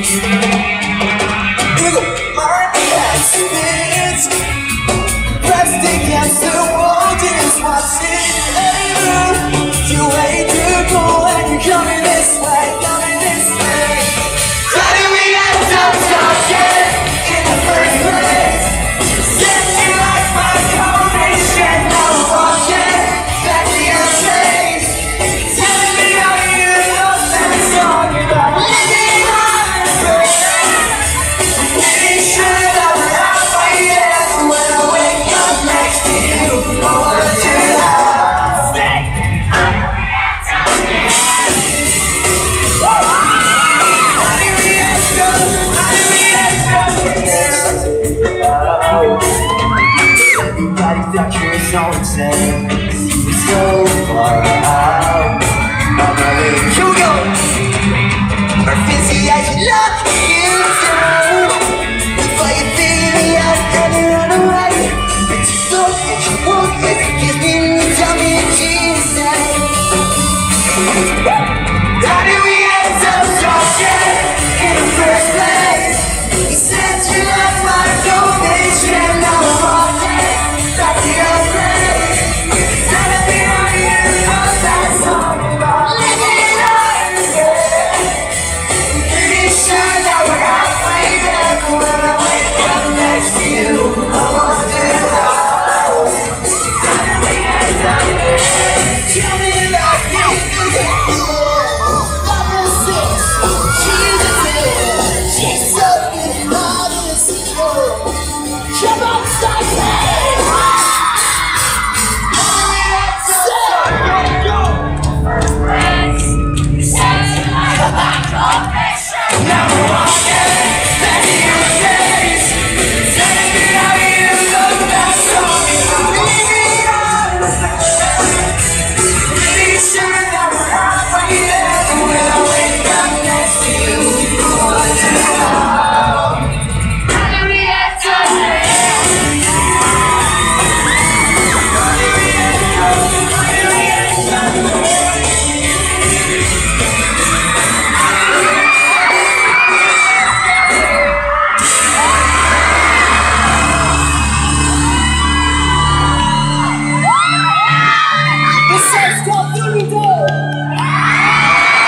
My accident pressed against the wall, just watching you. You way to go and you're coming this way, coming this way. How did we end up talking in the first place? Said you like my combination, now I'm walking back to your place. Telling me how you love that song about living on a prayer. Making sure that we're halfway there when I wake up next to you. I want to have sex. Everybody thought you were so insane, 'cause you were so far out. Here we go. Our fancy eyes look you down. Before you figure me out and you run away. But you don't and you won't, yes, you kiss me and you tell me that you insane.